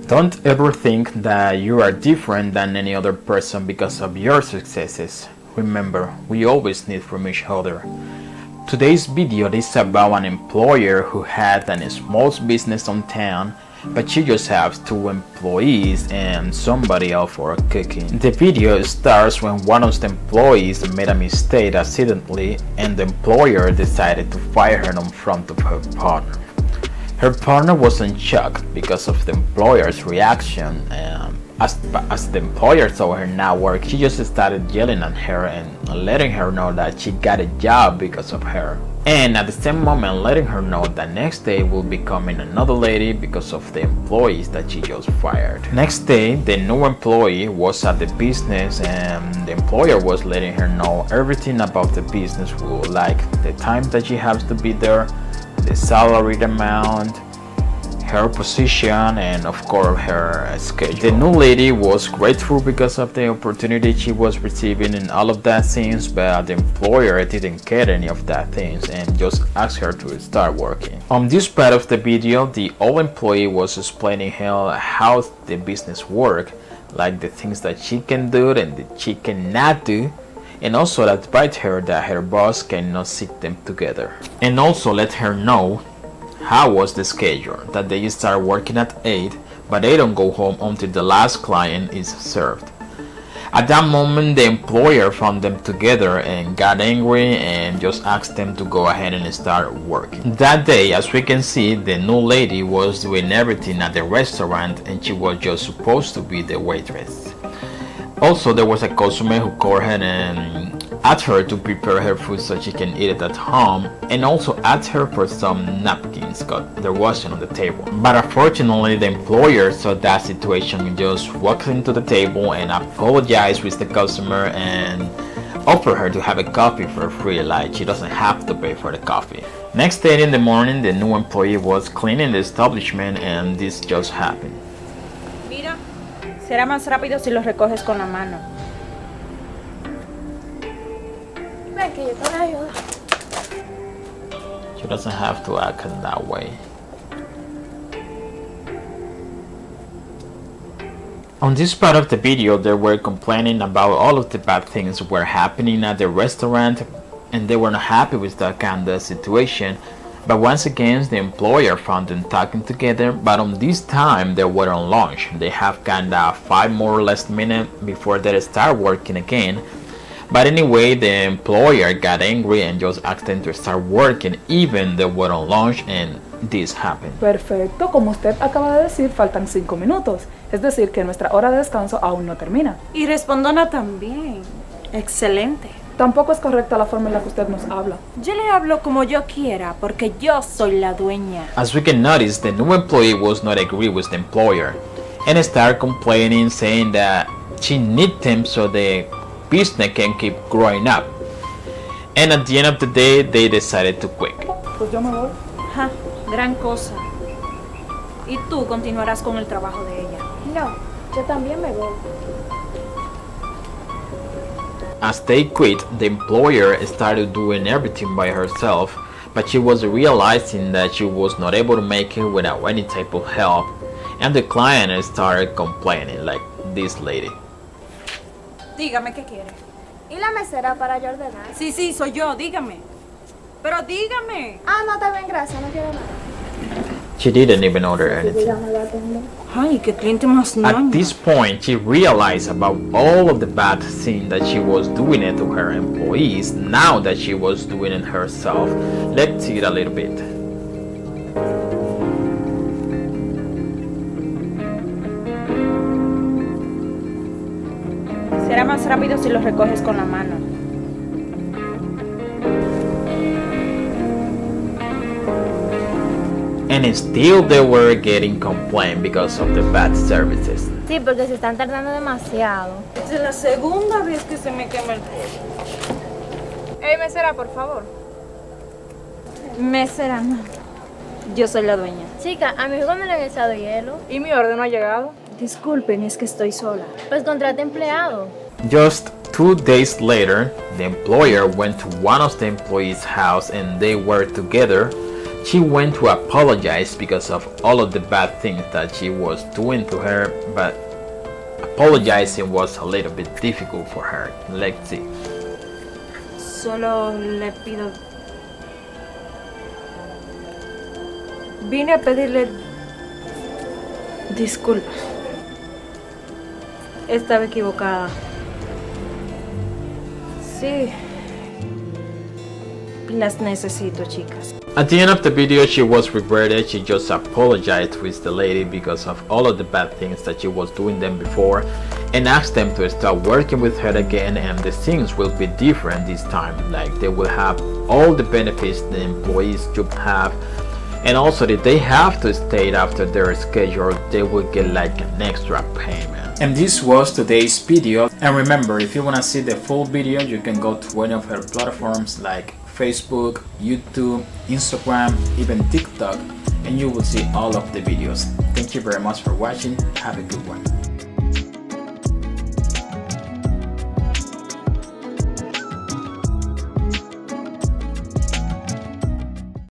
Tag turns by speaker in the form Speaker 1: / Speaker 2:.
Speaker 1: Don't ever think that you are different than any other person because of your successes. Remember, we always need from each other. Today's video is about an employer who had a small business on town, but she just has 2 employees and somebody else for cooking. The video starts when one of the employees made a mistake accidentally and the employer decided to fire her in front of her partner. Her partner was in shock because of the employer's reaction. As the employer saw her not work, she just started yelling at her and letting her know that she got a job because of her. And at the same moment letting her know that next day will be coming another lady because of the employees that she just fired. Next day, the new employee was at the business and the employer was letting her know everything about the business, like the time that she has to be there, the salary amount, her position, and of course her schedule. The new lady was grateful because of the opportunity she was receiving and all of that things, but the employer didn't get any of that things and just asked her to start working. On this part of the video, the old employee was explaining her how the business work, like the things that she can do and that she cannot do, and also advised her that her boss cannot sit them together, and also let her know how was the schedule, that they start working at 8 but they don't go home until the last client is served. At that moment, the employer found them together and got angry and just asked them to go ahead and start working. That day, as we can see, the new lady was doing everything at the restaurant and she was just supposed to be the waitress. Also, there was a customer who called her and asked her to prepare her food so she can eat it at home, and also asked her for some napkins because there wasn't on the table. But unfortunately, the employer saw that situation and just walked into the table and apologized with the customer and offered her to have a coffee for free, like she doesn't have to pay for the coffee. Next day in the morning, the new employee was cleaning the establishment and this just happened.
Speaker 2: Mira, será más rápido si los recoges con la mano.
Speaker 3: Ven que yo te voy a ayudar.
Speaker 1: She doesn't have to act in that way. On this part of the video, they were complaining about all of the bad things were happening at the restaurant and they were not happy with that kind of situation. But once again, the employer found them talking together, but on this time they were on lunch. They have kind of 5 more or less minutes before they start working again. But anyway, the employer got angry and just asked them to start working even they were on lunch, and this happened.
Speaker 4: Perfecto, como usted acaba de decir, faltan 5 minutos. Es decir, que nuestra hora de descanso aún no termina.
Speaker 2: Y respondona también. Excelente.
Speaker 4: Tampoco es correcta la forma en la que usted nos habla.
Speaker 2: Yo le hablo como yo quiera porque yo soy la dueña.
Speaker 1: As we can notice, the new employee was not agree with the employer and started complaining, saying that she needs them so the business can keep growing up. And at the end of the day, they decided to quit.
Speaker 4: Pues yo me voy.
Speaker 2: Ja, gran cosa. Y tú continuarás con el trabajo de ella.
Speaker 3: No, yo también me voy.
Speaker 1: As they quit, the employer started doing everything by herself, but she was realizing that she was not able to make it without any type of help, and the client started complaining, like this lady.
Speaker 2: Dígame qué quiere.
Speaker 3: ¿Y la mesera para yo ordenar?
Speaker 2: Sí, soy yo, dígame. Pero dígame.
Speaker 3: Ah, no, está bien, gracias, no quiero nada.
Speaker 1: She didn't even order anything.
Speaker 3: Dígame, la atendo.
Speaker 2: Ay, qué cliente más
Speaker 1: At
Speaker 2: ñoño.
Speaker 1: this point, she realized about all of the bad things that she was doing it to her employees, now that she was doing it herself. Let's see it a little bit.
Speaker 2: Será más rápido si los recoges con la mano.
Speaker 1: And still they were getting complaints because of the bad services.
Speaker 3: Sí, porque se están tardando demasiado.
Speaker 2: Es la segunda vez que se me quema el pollo.
Speaker 5: Hey, mesera, por favor.
Speaker 2: Mesera, no. Yo soy la dueña.
Speaker 3: Chica, a mi hijo no le han echado hielo.
Speaker 5: ¿Y mi orden no ha llegado?
Speaker 2: Disculpen, es que estoy sola.
Speaker 3: Pues contrate empleado.
Speaker 1: Just 2 days later, the employer went to one of the employees' house and they were together She went to apologize because of all of the bad things that she was doing to her, but apologizing was a little bit difficult for her. Let's see.
Speaker 2: Solo le pido... Vine a pedirle disculpas. Estaba equivocada. Sí. Las necesito, chicas.
Speaker 1: At the end of the video, she was regretted. She just apologized with the lady because of all of the bad things that she was doing them before, and asked them to start working with her again, and the things will be different this time. Like they will have all the benefits the employees should have, and also that they have to stay after their schedule, they will get like an extra payment. And this was today's video. And remember, if you want to see the full video, you can go to any of her platforms like Facebook, YouTube, Instagram, even TikTok, and you will see all of the videos. Thank you very much for watching. Have a good one.